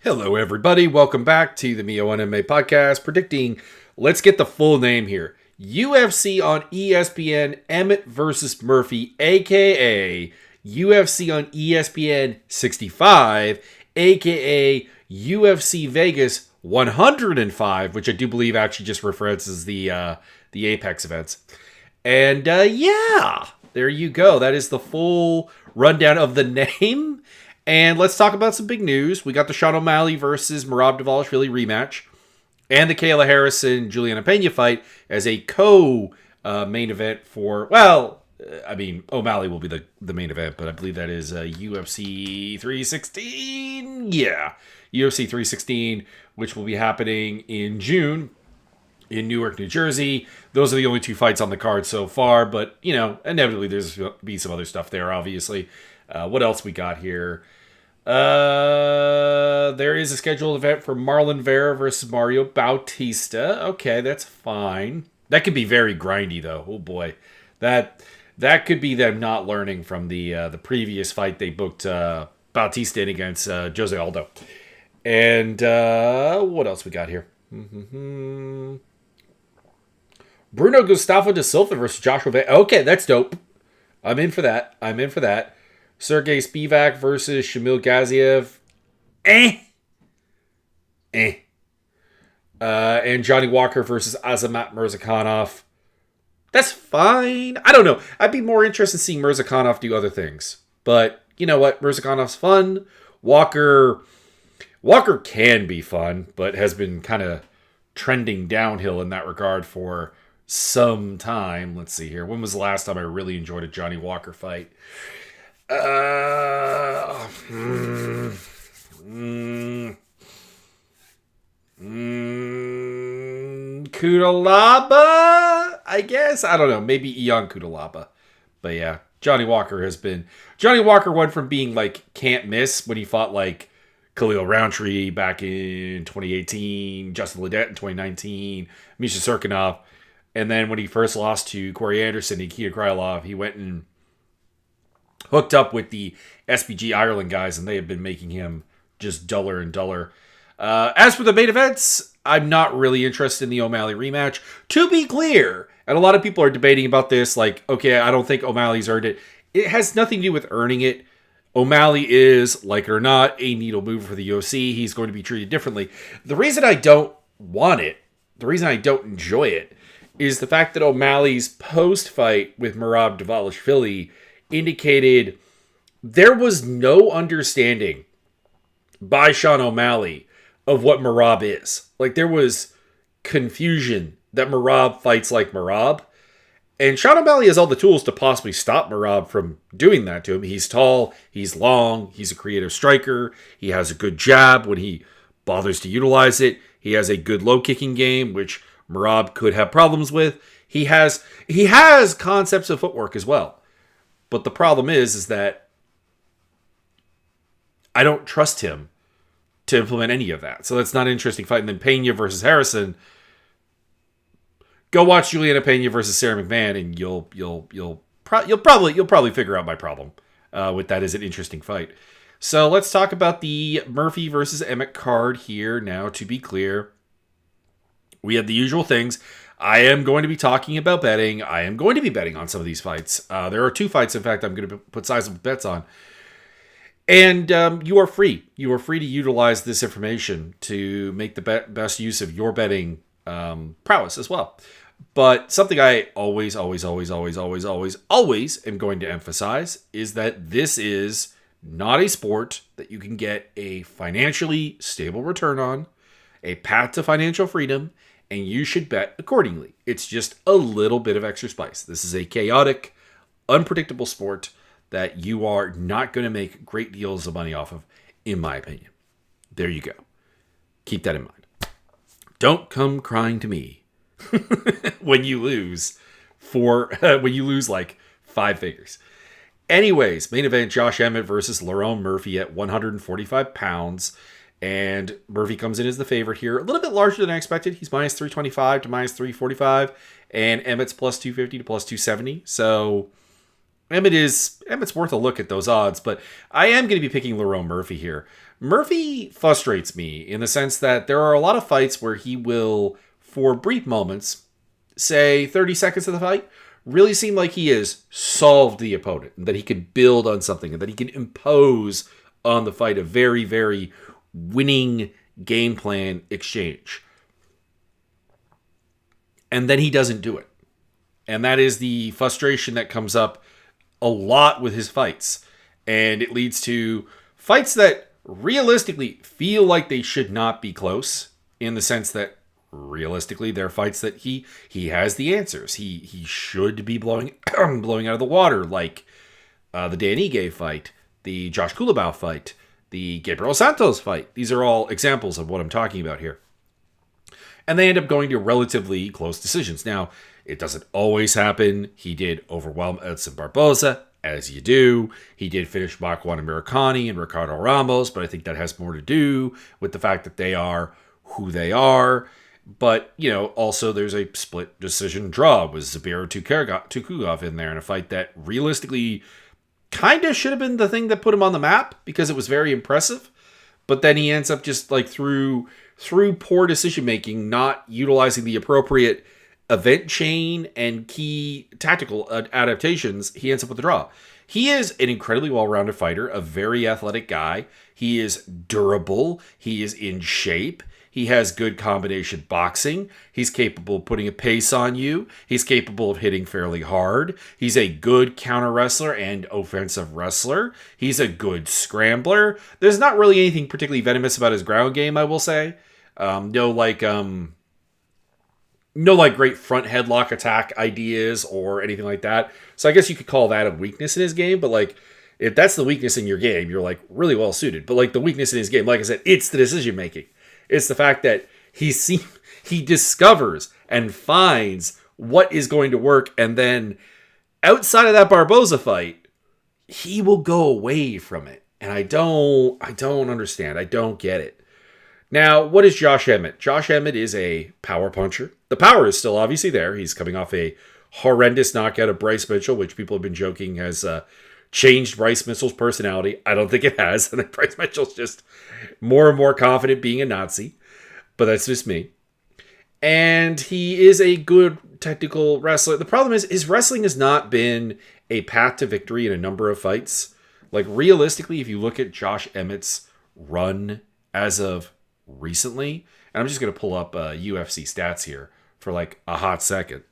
Hello, everybody. Welcome back to the Mio MMA podcast predicting, let's get the full name here. UFC on ESPN, Emmett versus Murphy, a.k.a. UFC on ESPN 65, a.k.a. UFC Vegas 105, which I do believe actually just references the Apex events. And yeah, there you go. That is the full rundown of the name. And let's talk about some big news. We got the Sean O'Malley versus Merab Dvalishvili rematch and the Kayla Harrison Juliana Pena fight as a main event for, O'Malley will be the main event, but I believe that is UFC 316. Yeah, UFC 316, which will be happening in June in Newark, New Jersey. Those are the only two fights on the card so far, but, inevitably there's going to be some other stuff there, obviously. What else we got here? There is a scheduled event for Marlon Vera versus Mario Bautista. Okay, that's fine. That could be very grindy, though. Oh boy, that could be them not learning from the previous fight they booked Bautista in against Jose Aldo. And what else we got here? Bruno Gustavo da Silva versus Joshua Van. Okay, that's dope. I'm in for that. Sergey Spivak versus Shamil Gaziev. And Johnny Walker versus Azamat Mirzakhanov. That's fine. I don't know. I'd be more interested in seeing Mirzakhanov do other things. But you know what? Mirzakhanov's fun. Walker can be fun, but has been kind of trending downhill in that regard for some time. Let's see here. When was the last time I really enjoyed a Johnny Walker fight? Kudalaba, I guess. I don't know. Maybe Ion Kudalaba. But yeah, Johnny Walker went from being like can't miss when he fought like Khalil Roundtree back in 2018, Justin Ledet in 2019, Misha Serkinov. And then when he first lost to Corey Anderson and Kia Krylov, he went and hooked up with the SBG Ireland guys, and they have been making him just duller and duller. As for the main events, I'm not really interested in the O'Malley rematch. To be clear, and a lot of people are debating about this, like, okay, I don't think O'Malley's earned it. It has nothing to do with earning it. O'Malley is, like it or not, a needle mover for the UFC. He's going to be treated differently. The reason I don't want it, the reason I don't enjoy it, is the fact that O'Malley's post-fight with Merab Dvalishvili indicated there was no understanding by Sean O'Malley of what Merab is. Like, there was confusion that Merab fights like Merab. And Sean O'Malley has all the tools to possibly stop Merab from doing that to him. He's tall, he's long, he's a creative striker, he has a good jab when he bothers to utilize it. He has a good low-kicking game, which Merab could have problems with. He has concepts of footwork as well. But the problem is that I don't trust him to implement any of that. So that's not an interesting fight. And then Pena versus Harrison. Go watch Juliana Pena versus Sarah McMahon, and you'll probably figure out my problem with that as an interesting fight. So let's talk about the Murphy versus Emmett card here. Now, to be clear, we have the usual things. I am going to be talking about betting. I am going to be betting on some of these fights. There are two fights, in fact, I'm going to put sizable bets on. And you are free. You are free to utilize this information to make the best use of your betting prowess as well. But something I always am going to emphasize is that this is not a sport that you can get a financially stable return on, a path to financial freedom, and you should bet accordingly. It's just a little bit of extra spice. This is a chaotic, unpredictable sport that you are not going to make great deals of money off of, in my opinion. There you go. Keep that in mind. Don't come crying to me when you lose like 5 figures. Anyways, main event, Josh Emmett versus Lerone Murphy at 145 pounds. And Murphy comes in as the favorite here. A little bit larger than I expected. He's minus 325 to minus 345. And Emmett's plus 250 to plus 270. So Emmett's worth a look at those odds. But I am going to be picking Lerone Murphy here. Murphy frustrates me in the sense that there are a lot of fights where he will, for brief moments, say 30 seconds of the fight, really seem like he has solved the opponent, and that he can build on something, and that he can impose on the fight a very, very winning game plan exchange. And then he doesn't do it. And that is the frustration that comes up a lot with his fights. And it leads to fights that realistically feel like they should not be close, in the sense that realistically they're fights that he has the answers. He should be blowing blowing out of the water, like the Dan Ige fight, the Josh Kulabau fight, the Gabriel Santos fight. These are all examples of what I'm talking about here. And they end up going to relatively close decisions. Now, it doesn't always happen. He did overwhelm Edson Barboza, as you do. He did finish Makwan Americani and Ricardo Ramos, but I think that has more to do with the fact that they are who they are. But, also there's a split decision draw with Zabiro Tukugov in there in a fight that realistically kind of should have been the thing that put him on the map, because it was very impressive. But then he ends up just like through poor decision making, not utilizing the appropriate event chain and key tactical adaptations, he ends up with a draw. He is an incredibly well-rounded fighter, a very athletic guy. He is durable. He is in shape. He has good combination boxing. He's capable of putting a pace on you. He's capable of hitting fairly hard. He's a good counter wrestler and offensive wrestler. He's a good scrambler. There's not really anything particularly venomous about his ground game, I will say. No great front headlock attack ideas or anything like that. So I guess you could call that a weakness in his game, but if that's the weakness in your game, you're really well suited. But the weakness in his game, like I said, it's the decision making. It's the fact that he discovers and finds what is going to work, and then outside of that Barboza fight, he will go away from it. And I don't understand. I don't get it. Now, what is Josh Emmett? Josh Emmett is a power puncher. The power is still obviously there. He's coming off a horrendous knockout of Bryce Mitchell, which people have been joking has changed Bryce Mitchell's personality. I don't think it has. I think Bryce Mitchell's just more and more confident being a Nazi. But that's just me. And he is a good technical wrestler. The problem is his wrestling has not been a path to victory in a number of fights. Realistically, if you look at Josh Emmett's run as of recently, and I'm just going to pull up UFC stats here for a hot second.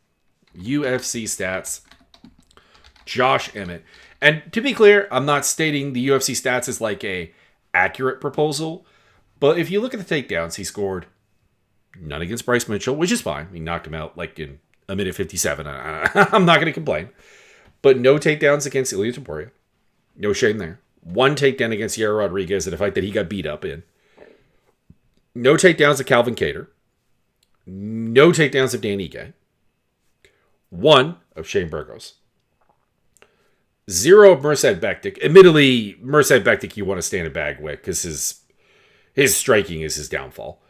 UFC stats, Josh Emmett. And to be clear, I'm not stating the UFC stats as a accurate proposal, but if you look at the takedowns, he scored none against Bryce Mitchell, which is fine. He knocked him out in a minute 57. I'm not going to complain. But no takedowns against Ilia Topuria. No shame there. One takedown against Yair Rodriguez in a fight that he got beat up in. No takedowns of Calvin Kattar. No takedowns of Dan Ige. One of Shane Burgos. 0 of Merced Bektik. Admittedly, Merced Bektik you want to stand a bag with, because his striking is his downfall.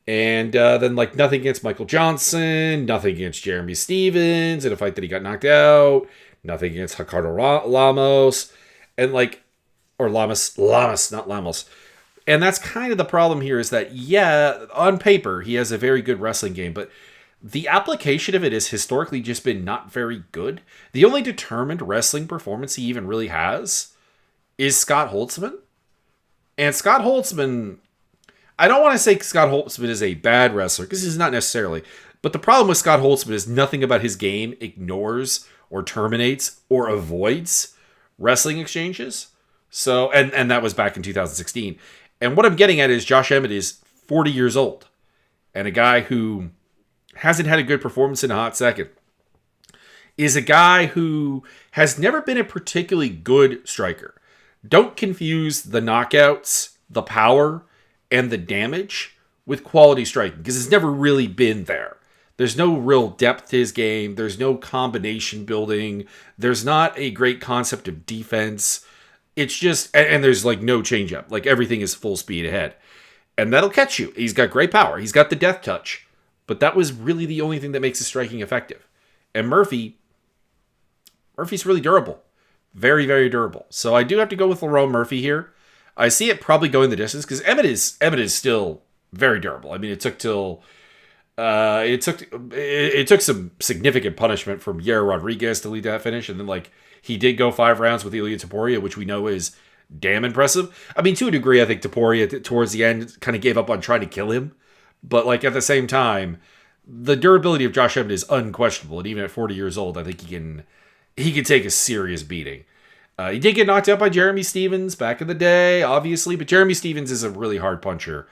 And then nothing against Michael Johnson, nothing against Jeremy Stevens in a fight that he got knocked out, nothing against Ricardo Ramos, and or Lamas, not Lamos. And that's kind of the problem here, is that, on paper, he has a very good wrestling game, but the application of it has historically just been not very good. The only determined wrestling performance he even really has is Scott Holtzman. And Scott Holtzman, I don't want to say Scott Holtzman is a bad wrestler, because he's not necessarily. But the problem with Scott Holtzman is nothing about his game ignores or terminates or avoids wrestling exchanges. So, and that was back in 2016. And what I'm getting at is Josh Emmett is 40 years old, and a guy who hasn't had a good performance in a hot second, is a guy who has never been a particularly good striker. Don't confuse the knockouts, the power, and the damage with quality striking, because it's never really been there. There's no real depth to his game. There's no combination building. There's not a great concept of defense. It's just, and there's no change up. Everything is full speed ahead. And that'll catch you. He's got great power. He's got the death touch. But that was really the only thing that makes his striking effective. And Murphy's really durable. Very, very durable. So I do have to go with Lerone Murphy here. I see it probably going the distance because Emmett is still very durable. I mean, it took some significant punishment from Yair Rodriguez to lead that finish, and then like he did go 5 rounds with Ilya Taporia, which we know is damn impressive. I mean, to a degree, I think Taporia towards the end kind of gave up on trying to kill him, but like at the same time, the durability of Josh Emmett is unquestionable, and even at 40 years old, I think he can take a serious beating. He did get knocked out by Jeremy Stevens back in the day, obviously, but Jeremy Stevens is a really hard puncher.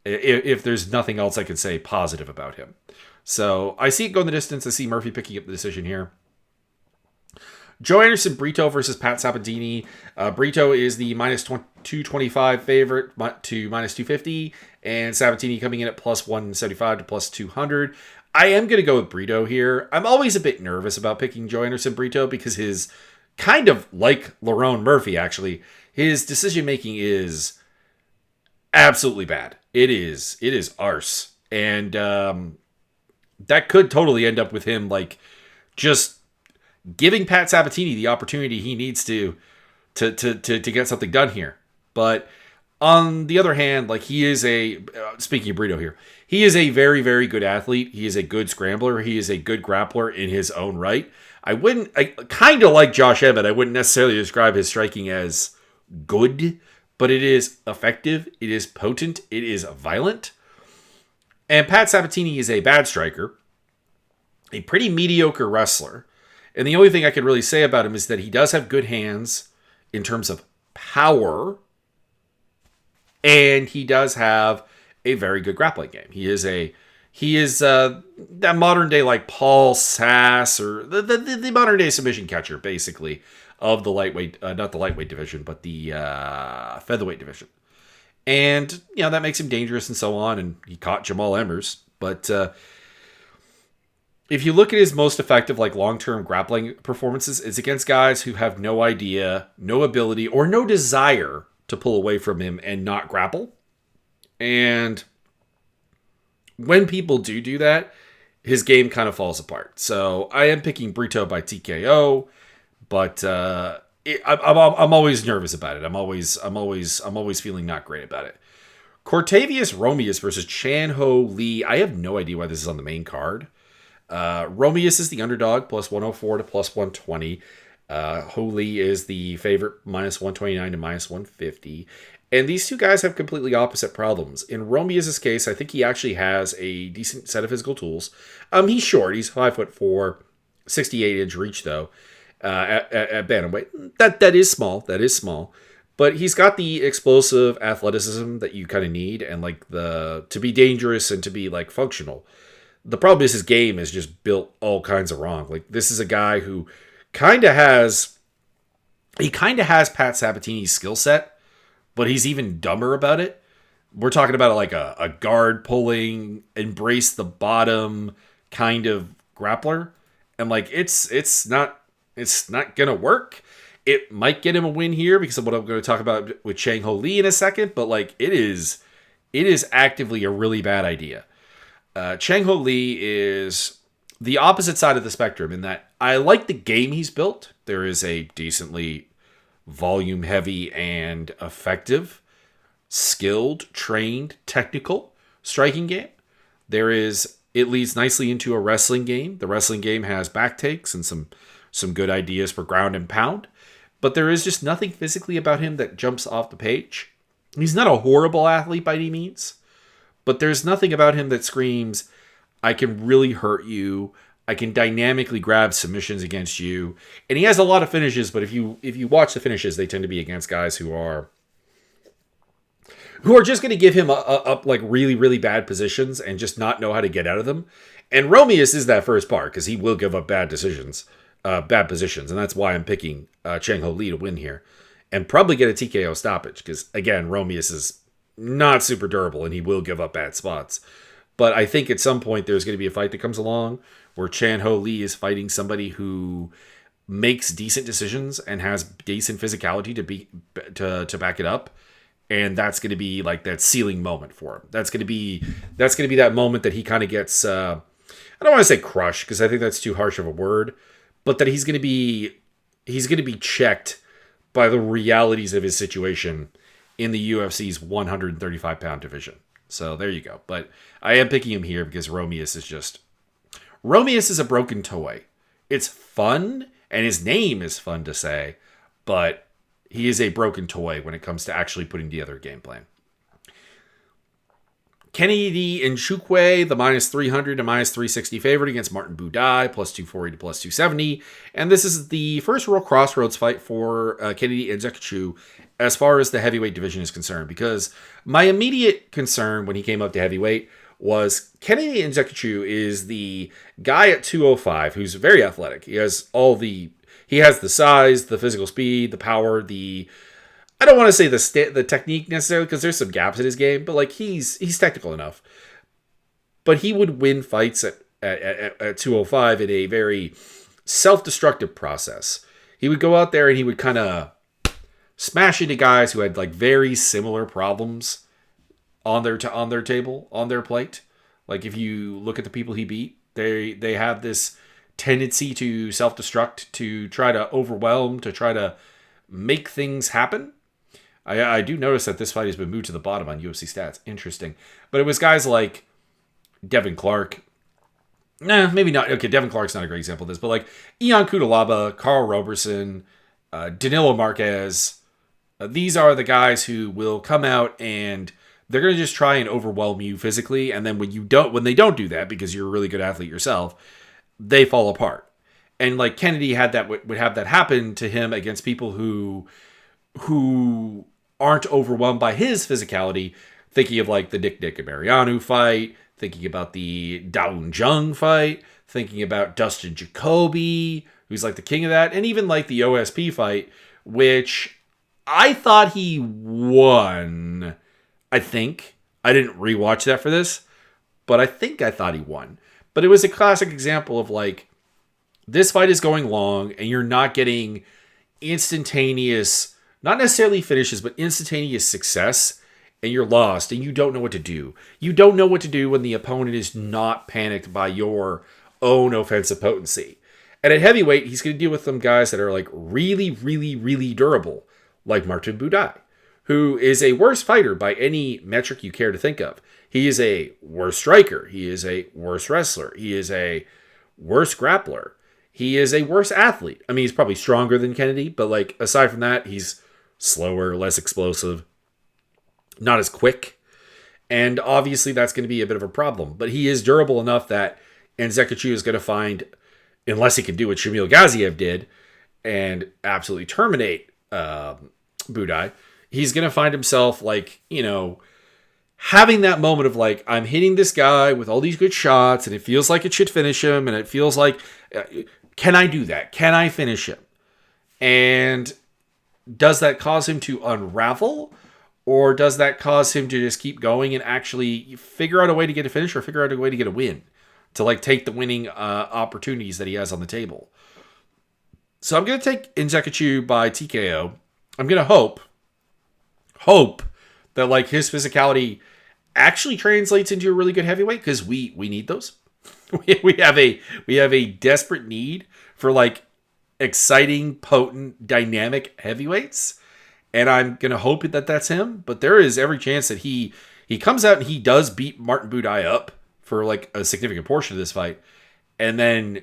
If there's nothing else I could say positive about him. So I see it going the distance. I see Murphy picking up the decision here. Joe Anderson Brito versus Pat Sabbatini. Brito is the minus 225 favorite to minus 250, and Sabbatini coming in at plus 175 to plus 200. I am going to go with Brito here. I'm always a bit nervous about picking Joe Anderson Brito because his, kind of like Lerone Murphy actually, his decision making is absolutely bad. It is arse. And that could totally end up with him like just giving Pat Sabatini the opportunity he needs to get something done here. But on the other hand, like he is speaking of Brito here, he is a very, very good athlete. He is a good scrambler. He is a good grappler in his own right. I kind of like Josh Emmett. I wouldn't necessarily describe his striking as good, but it is effective, it is potent, it is violent. And Pat Sabatini is a bad striker, a pretty mediocre wrestler. And the only thing I can really say about him is that he does have good hands in terms of power, and he does have a very good grappling game. He is that modern day like Paul Sass, or the modern day submission catcher, basically, of the lightweight, not the lightweight division, but the featherweight division. And, that makes him dangerous and so on, and he caught Jamal Emmers. But if you look at his most effective, like, long-term grappling performances, it's against guys who have no idea, no ability, or no desire to pull away from him and not grapple. And when people do that, his game kind of falls apart. So I am picking Brito by TKO. But I'm always nervous about it. I'm always feeling not great about it. Cortavius Romeus versus Chan Ho Lee. I have no idea why this is on the main card. Romeus is the underdog, plus 104 to plus 120. Ho Lee is the favorite, minus 129 to minus 150. And these two guys have completely opposite problems. In Romeus' case, I think he actually has a decent set of physical tools. He's short. He's 5'4", 68-inch reach though. At bantamweight, that is small. That is small, but he's got the explosive athleticism that you kind of need, and like to be dangerous and to be like functional. The problem is his game is just built all kinds of wrong. Like this is a guy who kind of has Pat Sabatini's skill set, but he's even dumber about it. We're talking about like a guard pulling, embrace the bottom kind of grappler, and like it's not going to work. It might get him a win here because of what I'm going to talk about with Chang Ho Lee in a second, but like it is actively a really bad idea. Chang Ho Lee is the opposite side of the spectrum in that I like the game he's built. There is a decently volume heavy and effective, skilled, trained, technical striking game. It leads nicely into a wrestling game. The wrestling game has back takes and some good ideas for ground and pound, but there is just nothing physically about him that jumps off the page. He's not a horrible athlete by any means, but there's nothing about him that screams, I can really hurt you. I can dynamically grab submissions against you. And he has a lot of finishes, but if you watch the finishes, they tend to be against guys who are just going to give him up like really, really bad positions and just not know how to get out of them. And Romeus is that first part because he will give up bad positions, and that's why I'm picking Chang Ho Lee to win here, and probably get a TKO stoppage because again, Romeus is not super durable and he will give up bad spots. But I think at some point there's going to be a fight that comes along where Chan Ho Lee is fighting somebody who makes decent decisions and has decent physicality to back it up. And that's going to be like that ceiling moment for him. That's going to be that moment that he kind of gets, I don't want to say crushed because I think that's too harsh of a word, but that he's going to be checked by the realities of his situation. in the UFC's 135-pound division. So there you go. But I am picking him here because Romeus is a broken toy. It's fun, and his name is fun to say, but he is a broken toy when it comes to actually putting together a game plan. Kennedy Nchukwu, the minus 300 to minus 360 favorite against Martin Buday, plus 240 to plus 270. And this is the first real crossroads fight for Kennedy Nzechukwu as far as the heavyweight division is concerned. Because my immediate concern when he came up to heavyweight was Kennedy Nzechukwu is the guy at 205 who's very athletic. He has the size, the physical speed, the power, I don't want to say the technique necessarily because there's some gaps in his game, but like he's technical enough. But he would win fights at 205 in a very self-destructive process. He would go out there and he would kind of smash into guys who had like very similar problems on their table, on their plate. Like if you look at the people he beat, they have this tendency to self-destruct, to try to overwhelm, to try to make things happen. I do notice that this fight has been moved to the bottom on UFC stats. Interesting. But it was guys like Devin Clark. Nah, maybe not. Okay, Devin Clark's not a great example of this. But like Ion Cutelaba, Carl Roberson, Danilo Marquez. These are the guys who will come out and they're going to just try and overwhelm you physically. And then when they don't do that, because you're a really good athlete yourself, they fall apart. And like Kennedy would have that happen to him against people who aren't overwhelmed by his physicality, thinking of like the Nick Mariano fight, thinking about the Daun Jung fight, thinking about Dustin Jacoby, who's like the king of that, and even like the OSP fight, which I thought he won. I think. I didn't rewatch that for this, but I thought he won. But it was a classic example of like, this fight is going long and you're not getting instantaneous, not necessarily finishes, but instantaneous success, and you're lost and you don't know what to do. You don't know what to do when the opponent is not panicked by your own offensive potency. And at heavyweight, he's going to deal with some guys that are like really, really, really durable, like Martin Buday, who is a worse fighter by any metric you care to think of. He is a worse striker. He is a worse wrestler. He is a worse grappler. He is a worse athlete. I mean, he's probably stronger than Kennedy, but like aside from that, he's slower, less explosive, not as quick. And obviously that's going to be a bit of a problem. But he is durable enough that Nzechukwu is going to find, unless he can do what Shamil Gaziev did and absolutely terminate Buday, he's going to find himself like, having that moment of like, I'm hitting this guy with all these good shots and it feels like it should finish him. And it feels like, can I do that? Can I finish him? And does that cause him to unravel? Or does that cause him to just keep going and actually figure out a way to get a finish or figure out a way to get a win? To like take the winning opportunities that he has on the table. So I'm going to take Nzechukwu by TKO. I'm going to hope that like his physicality actually translates into a really good heavyweight, because we need those. we have a desperate need for like exciting, potent, dynamic heavyweights, and I'm gonna hope that that's him. But there is every chance that he comes out and he does beat Martin Buday up for like a significant portion of this fight, and then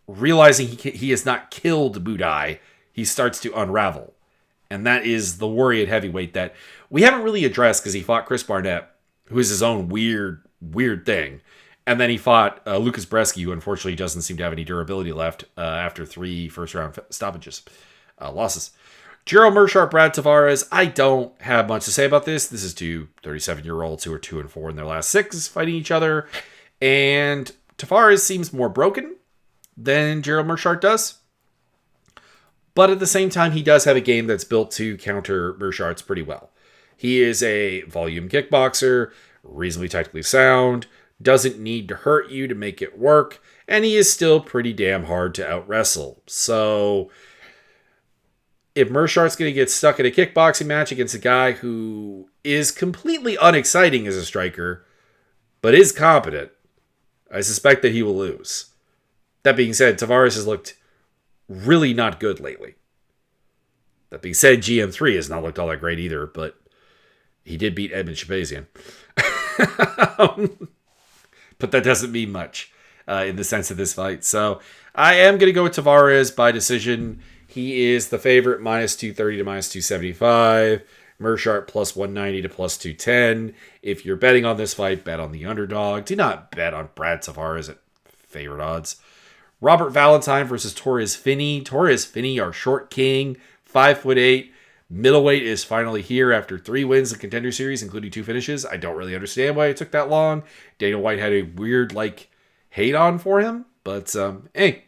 realizing he has not killed Buday, he starts to unravel. And that is the worry at heavyweight that we haven't really addressed, because he fought Chris Barnett, who is his own weird thing. And then he fought Lucas Bresky, who unfortunately doesn't seem to have any durability left after 3 first-round stoppages, losses. Gerald Meerschaert, Brad Tavares. I don't have much to say about this. This is two 37-year-olds who are 2-4 in their last 6 fighting each other. And Tavares seems more broken than Gerald Meerschaert does. But at the same time, he does have a game that's built to counter Meerschaert's pretty well. He is a volume kickboxer, reasonably technically sound, doesn't need to hurt you to make it work, and he is still pretty damn hard to out-wrestle. So if Meerschaert's going to get stuck in a kickboxing match against a guy who is completely unexciting as a striker, but is competent, I suspect that he will lose. That being said, Tavares has looked really not good lately. That being said, GM3 has not looked all that great either, but He did beat Edmund Shabazian. But that doesn't mean much in the sense of this fight. So I am going to go with Tavares by decision. He is the favorite, minus 230 to minus 275. Meerschaert plus 190 to plus 210. If you're betting on this fight, bet on the underdog. Do not bet on Brad Tavares at favorite odds. Robert Valentine versus Torres Finney. Torres Finney, our short king, 5'8". Middleweight is finally here after 3 wins in Contender Series, including 2 finishes. I don't really understand why it took that long. Dana White had a weird, hate on for him. But, hey.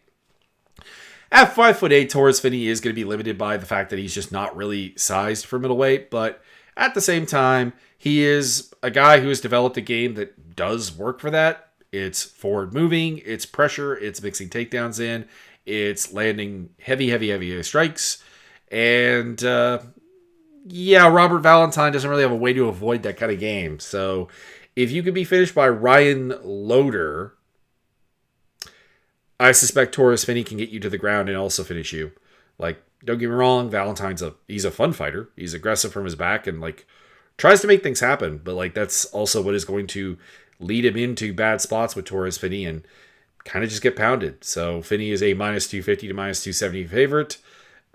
At 5'8", Torres Finney is going to be limited by the fact that he's just not really sized for middleweight. But at the same time, he is a guy who has developed a game that does work for that. It's forward moving, it's pressure, it's mixing takedowns in, it's landing heavy strikes. And, Robert Valentine doesn't really have a way to avoid that kind of game. So if you could be finished by Ryan Loder, I suspect Torres Finney can get you to the ground and also finish you. Don't get me wrong, Valentine's he's a fun fighter. He's aggressive from his back and, tries to make things happen. But, that's also what is going to lead him into bad spots with Torres Finney and kind of just get pounded. So Finney is a minus 250 to minus 270 favorite.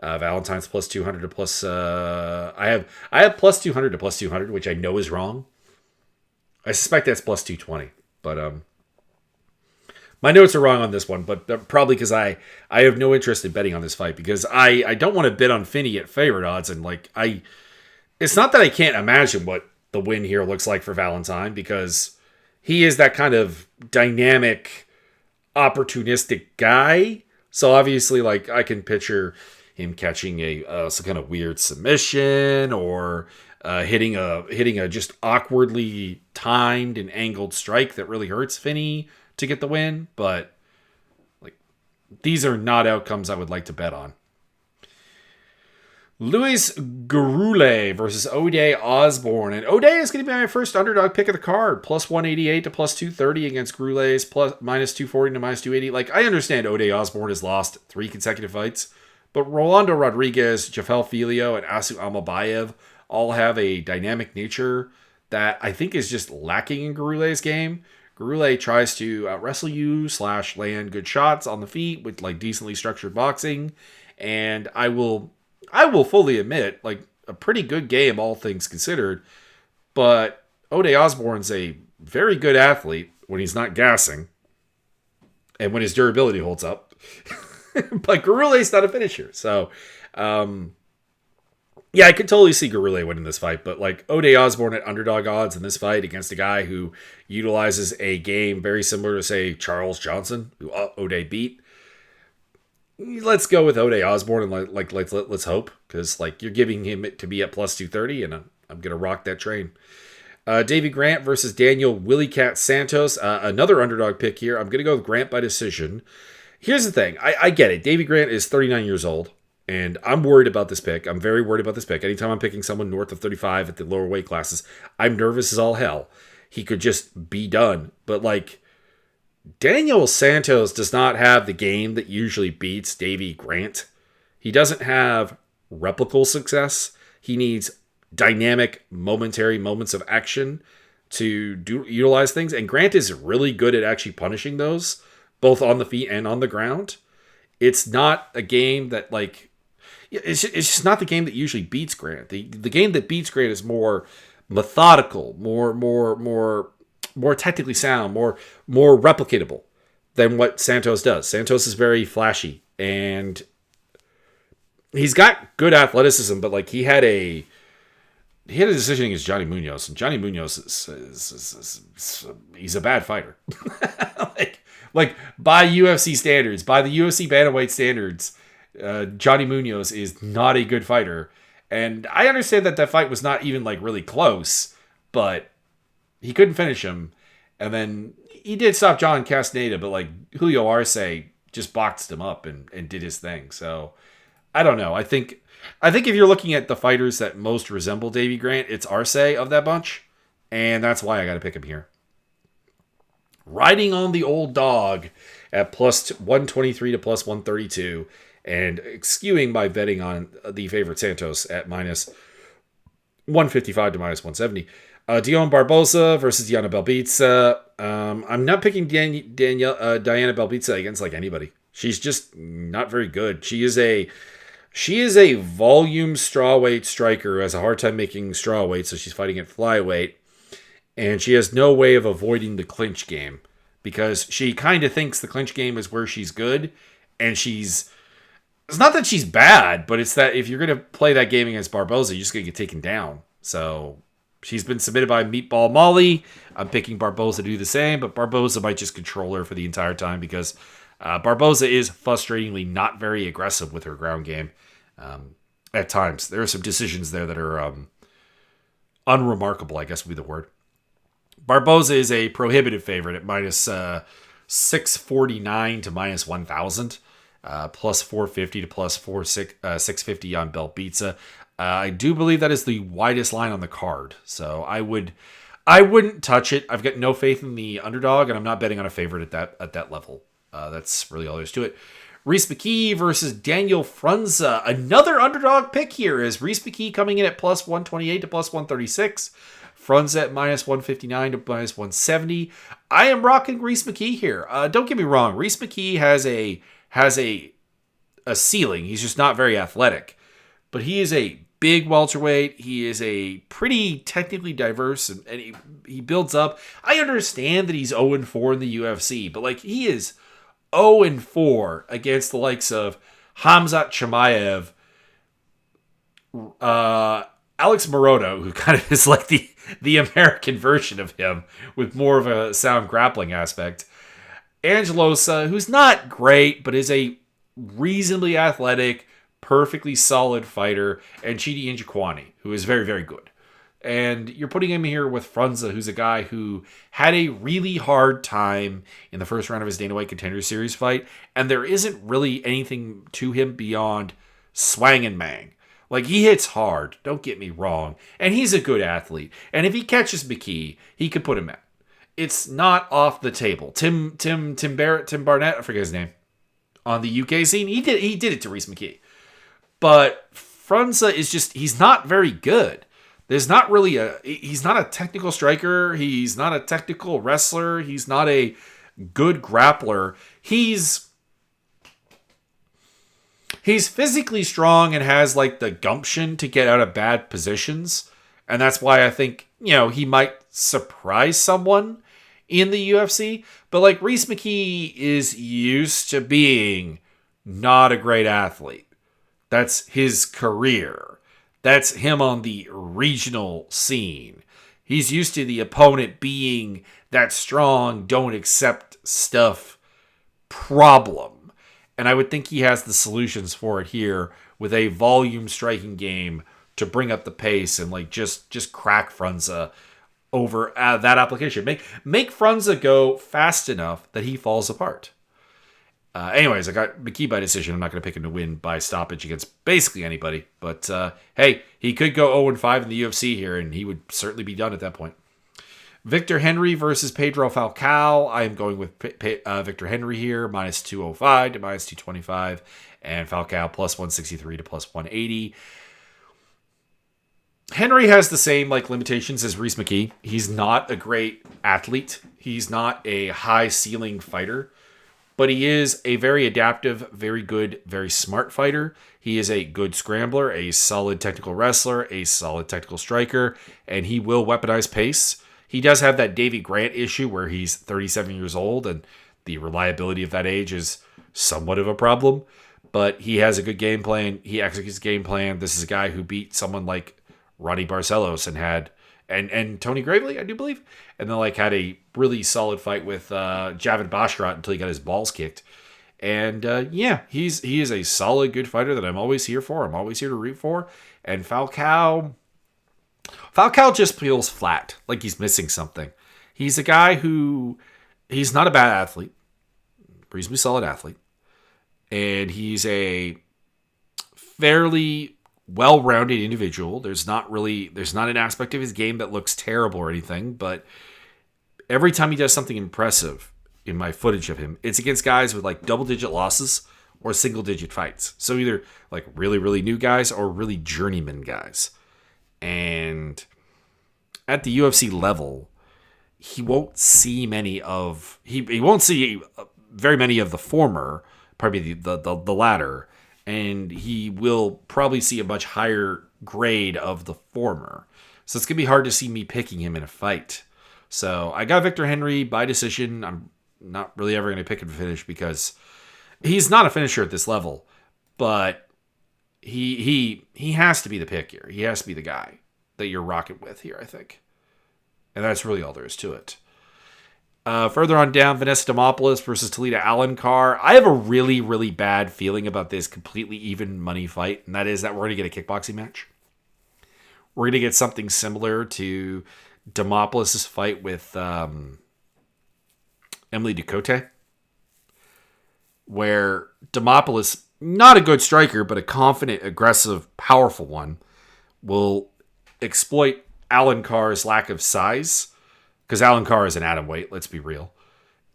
Valentine's plus 200 to plus... I have plus 200 to plus 200, which I know is wrong. I suspect that's plus 220. But my notes are wrong on this one, but probably because I have no interest in betting on this fight because I don't want to bet on Finney at favorite odds. And, it's not that I can't imagine what the win here looks like for Valentine because he is that kind of dynamic, opportunistic guy. So obviously, I can picture him catching some kind of weird submission or hitting a just awkwardly timed and angled strike that really hurts Finney to get the win. But these are not outcomes I would like to bet on. Luis Gurule versus O'Day Osborne. And O'Day is going to be my first underdog pick of the card. Plus 188 to plus 230 against Gurule's minus 240 to minus 280. I understand O'Day Osborne has lost 3 consecutive fights. But Rolando Rodriguez, Jafel Filio, and Asu Almabayev all have a dynamic nature that I think is just lacking in Gurule's game. Gurule tries to wrestle you / land good shots on the feet with decently structured boxing. And I will fully admit, a pretty good game, all things considered. But O'Day Osborne's a very good athlete when he's not gassing. And when his durability holds up. But Gurule's not a finisher. So, I could totally see Gurule winning this fight. But, O'Day Osborne at underdog odds in this fight against a guy who utilizes a game very similar to, say, Charles Johnson, who O'Day beat. Let's go with O'Day Osborne and let's hope because you're giving him it to be at plus 230 and I'm gonna rock that train. Davey Grant versus Daniel Willie Cat Santos, another underdog pick here. I'm gonna go with Grant by decision. Here's the thing, I get it. Davey Grant is 39 years old and I'm worried about this pick. I'm very worried about this pick. Anytime I'm picking someone north of 35 at the lower weight classes, I'm nervous as all hell. He could just be done, but Daniel Santos does not have the game that usually beats Davey Grant. He doesn't have replicable success. He needs dynamic, momentary moments of action to utilize things. And Grant is really good at actually punishing those, both on the feet and on the ground. It's not a game that it's just not the game that usually beats Grant. The game that beats Grant is more methodical, more technically sound, more replicatable than what Santos does. Santos is very flashy and he's got good athleticism, but he had a decision against Johnny Munoz, and Johnny Munoz is he's a bad fighter. By UFC standards, by the UFC bantamweight standards, Johnny Munoz is not a good fighter. And I understand that fight was not even really close, but he couldn't finish him. And then he did stop John Castaneda, but Julio Arce just boxed him up and did his thing. So I don't know. I think if you're looking at the fighters that most resemble Davey Grant, it's Arce of that bunch. And that's why I got to pick him here. Riding on the old dog at plus 123 to plus 132. And skewing by betting on the favorite Santos at minus 155 to minus 170. Dion Barboza versus Diana Belbitsa. I'm not picking Diana Belbitsa against like anybody. She's just not very good. She is a volume strawweight striker who has a hard time making strawweight, so she's fighting at flyweight. And she has no way of avoiding the clinch game because she kind of thinks the clinch game is where she's good. And it's not that she's bad, but it's that if you're going to play that game against Barboza, you're just going to get taken down. So she's been submitted by Meatball Molly. I'm picking Barboza to do the same, but Barboza might just control her for the entire time because Barboza is frustratingly not very aggressive with her ground game. At times, there are some decisions there that are unremarkable, I guess would be the word. Barboza is a prohibitive favorite at minus 649 to minus 1,000, plus 450 to plus 650 on Belbitsa. I do believe that is the widest line on the card, so I wouldn't touch it. I've got no faith in the underdog, and I'm not betting on a favorite at that level. That's really all there is to it. Rhys McKee versus Daniel Frunza. Another underdog pick here is Rhys McKee coming in at plus 128 to plus 136. Frunza at minus 159 to minus 170. I am rocking Rhys McKee here. Don't get me wrong. Rhys McKee has a ceiling. He's just not very athletic. But he is a big welterweight. He is a pretty technically diverse, and he builds up. I understand that he's 0-4 in the UFC, but like he is 0-4 against the likes of Khamzat Chimaev, Alex Morono, who kind of is like the American version of him with more of a sound grappling aspect. Angelosa, who's not great, but is a reasonably athletic, perfectly solid fighter. And Chidi Njokuani, who is very, very good. And you're putting him here with Frunza, who's a guy who had a really hard time in the first round of his Dana White Contender Series fight. And there isn't really anything to him beyond swang and mang. Like, he hits hard, don't get me wrong. And he's a good athlete. And if he catches McKee, he could put him out. It's not off the table. Tim Barnett, I forget his name, on the UK scene, he did it to Rhys McKee. But Frunza is just, he's not very good. He's not a technical striker. He's not a technical wrestler. He's not a good grappler. He's physically strong and has like the gumption to get out of bad positions. And that's why I think, he might surprise someone in the UFC. But like Rhys McKee is used to being not a great athlete. That's his career. That's him on the regional scene. He's used to the opponent being that strong, don't accept stuff problem. And I would think he has the solutions for it here with a volume striking game to bring up the pace and like just crack Frunza over that application. Make Frunza go fast enough that he falls apart. Anyways, I got McKee by decision. I'm not going to pick him to win by stoppage against basically anybody. But hey, he could go 0-5 in the UFC here, and he would certainly be done at that point. Victor Henry versus Pedro Falcao. I am going with Victor Henry here, minus 205 to minus 225, and Falcao plus 163 to plus 180. Henry has the same limitations as Rhys McKee. He's not a great athlete. He's not a high ceiling fighter. But he is a very adaptive, very good, very smart fighter. He is a good scrambler, a solid technical wrestler, a solid technical striker, and he will weaponize pace. He does have that Davey Grant issue where he's 37 years old, and the reliability of that age is somewhat of a problem. But he has a good game plan. He executes game plan. This is a guy who beat someone like Ronnie Barcelos and had... And Tony Gravely, I do believe. And then had a really solid fight with Javid Bashrat until he got his balls kicked. And he is a solid, good fighter that I'm always here for. I'm always here to root for. And Falcao just feels flat, like he's missing something. He's a guy who, he's not a bad athlete. Reasonably solid athlete. And he's a fairly well-rounded individual. There's not an aspect of his game that looks terrible or anything, but every time he does something impressive in my footage of him, it's against guys with double-digit losses or single-digit fights. So either really, really new guys or really journeyman guys. And at the UFC level, he won't see he won't see very many of the former, probably the latter, and he will probably see a much higher grade of the former. So it's gonna be hard to see me picking him in a fight. So I got Victor Henry by decision. I'm not really ever gonna pick him to finish because he's not a finisher at this level, but he has to be the pick here. He has to be the guy that you're rocking with here, I think. And that's really all there is to it. Further on down, Vanessa Demopoulos versus Talita Alencar. I have a really, really bad feeling about this completely even money fight, and that is that we're going to get a kickboxing match. We're going to get something similar to Demopoulos' fight with Emily Ducote, where Demopoulos, not a good striker, but a confident, aggressive, powerful one, will exploit Alencar's lack of size, because Alencar is an atomweight, let's be real,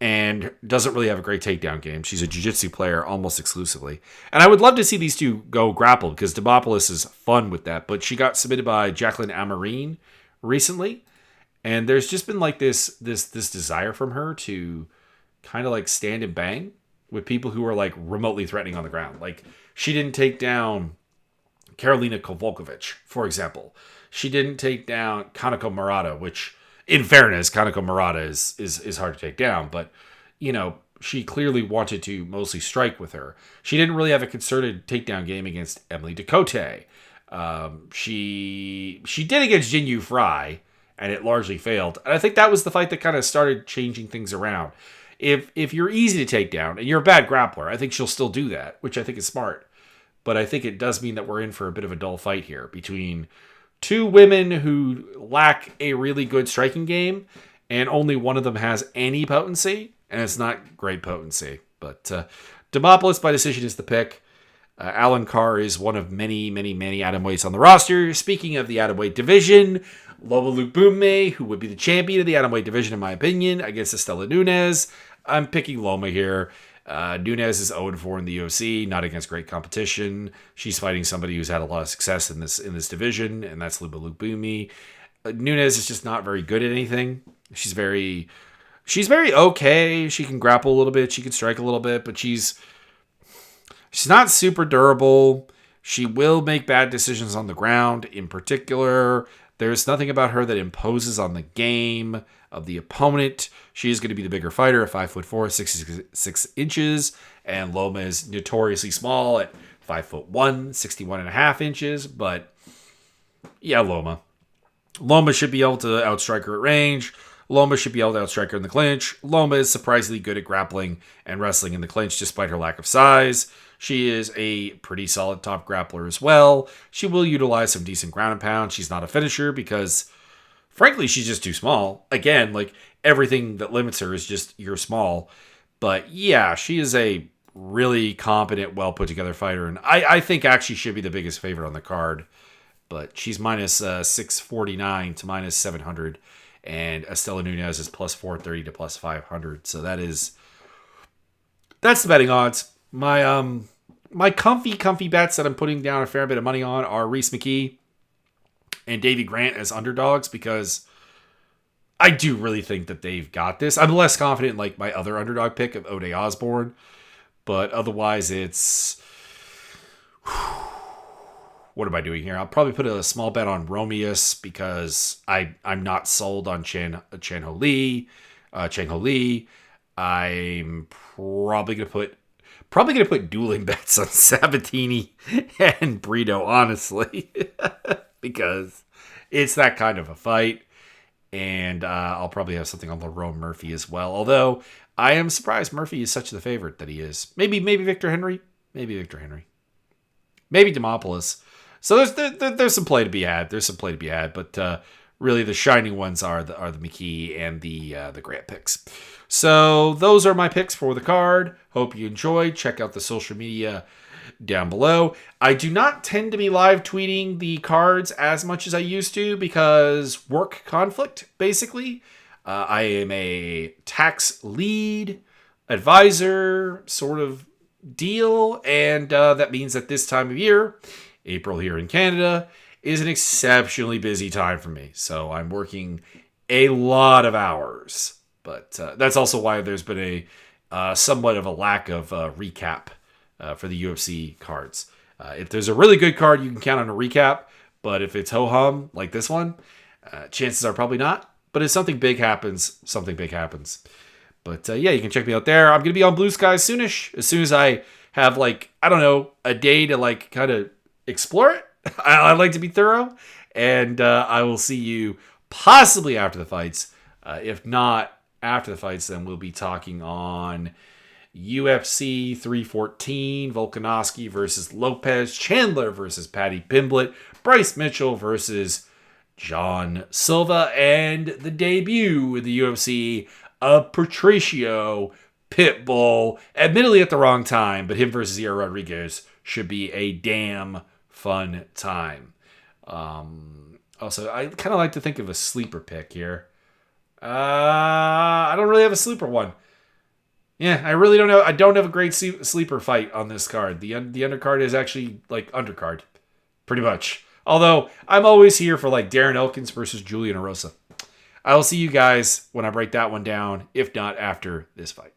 and doesn't really have a great takedown game. She's a jiu-jitsu player almost exclusively. And I would love to see these two go grapple, because Demopoulos is fun with that, but she got submitted by Jacqueline Amarine recently, and there's just been like this desire from her to kind of like stand and bang with people who are like remotely threatening on the ground. Like, she didn't take down Karolina Kowalkiewicz, for example. She didn't take down Kanako Murata, which, in fairness, Kanako Murata is hard to take down, but, you know, she clearly wanted to mostly strike with her. She didn't really have a concerted takedown game against Emily Ducote. She did against Jinyu Fry, and it largely failed. And I think that was the fight that kind of started changing things around. If you're easy to take down, and you're a bad grappler, I think she'll still do that, which I think is smart. But I think it does mean that we're in for a bit of a dull fight here between two women who lack a really good striking game, and only one of them has any potency, and it's not great potency. But Demopoulos by decision is the pick. Alencar is one of many, many, many atomweights on the roster. Speaking of the atomweight division, Loma Lookboonmee, who would be the champion of the atomweight division in my opinion, against Estela Nunes. I'm picking Loma here. Nunes is 0-4 in the UFC, not against great competition. She's fighting somebody who's had a lot of success in this division, and that's Loma Lookboonmee. Nunes is just not very good at anything. She's very okay. She can grapple a little bit, she can strike a little bit, but she's not super durable. She will make bad decisions on the ground. In particular, there's nothing about her that imposes on the game of the opponent. She is going to be the bigger fighter at 5'4", 66 inches, and Loma is notoriously small at 5'1", 61.5 inches. But yeah, Loma should be able to outstrike her at range. Loma should be able to outstrike her in the clinch. Loma is surprisingly good at grappling and wrestling in the clinch despite her lack of size. She is a pretty solid top grappler as well. She will utilize some decent ground and pound. She's not a finisher because, frankly, she's just too small. Again, like, everything that limits her is just you're small. But yeah, she is a really competent, well put together fighter. And I think actually should be the biggest favorite on the card. But she's minus 649 to minus 700. And Estela Nunes is plus 430 to plus 500. So that's the betting odds. My comfy bets that I'm putting down a fair bit of money on are Reese McKee and Davey Grant as underdogs, because I do really think that they've got this. I'm less confident in like my other underdog pick of Ode Osborne, but otherwise it's... What am I doing here? I'll probably put a small bet on Romeus because I'm not sold on Chang Ho Lee. I'm probably gonna put dueling bets on Sabbatini and Brito, honestly, because it's that kind of a fight. And I'll probably have something on Lerone Murphy as well. Although I am surprised Murphy is such the favorite that he is. Maybe Victor Henry. Maybe Demopoulos. So there's some play to be had. But really the shining ones are the McKee and the Grant picks. So those are my picks for the card. Hope you enjoyed. Check out the social media down below. I do not tend to be live tweeting the cards as much as I used to because work conflict, basically. I am a tax lead advisor sort of deal, and that means that this time of year, April here in Canada, is an exceptionally busy time for me. So I'm working a lot of hours. But that's also why there's been a somewhat of a lack of recap for the UFC cards. If there's a really good card, you can count on a recap. But if it's ho-hum like this one, chances are probably not. But if something big happens, something big happens. But yeah, you can check me out there. I'm going to be on Blue Sky soonish. As soon as I have a day to kind of explore it. I like to be thorough. And I will see you possibly after the fights. If not after the fights, then we'll be talking on UFC 314, Volkanovski versus Lopez, Chandler versus Paddy Pimblett, Bryce Mitchell versus John Silva, and the debut in the UFC of Patricio Pitbull. Admittedly at the wrong time, but him versus Yair Rodriguez should be a damn fun time. Also, I kind of like to think of a sleeper pick here. I don't really have a sleeper one. Yeah, I really don't know. I don't have a great sleeper fight on this card. The undercard is actually undercard, pretty much. Although I'm always here for Darren Elkins versus Julian Erosa. I will see you guys when I break that one down, if not after this fight.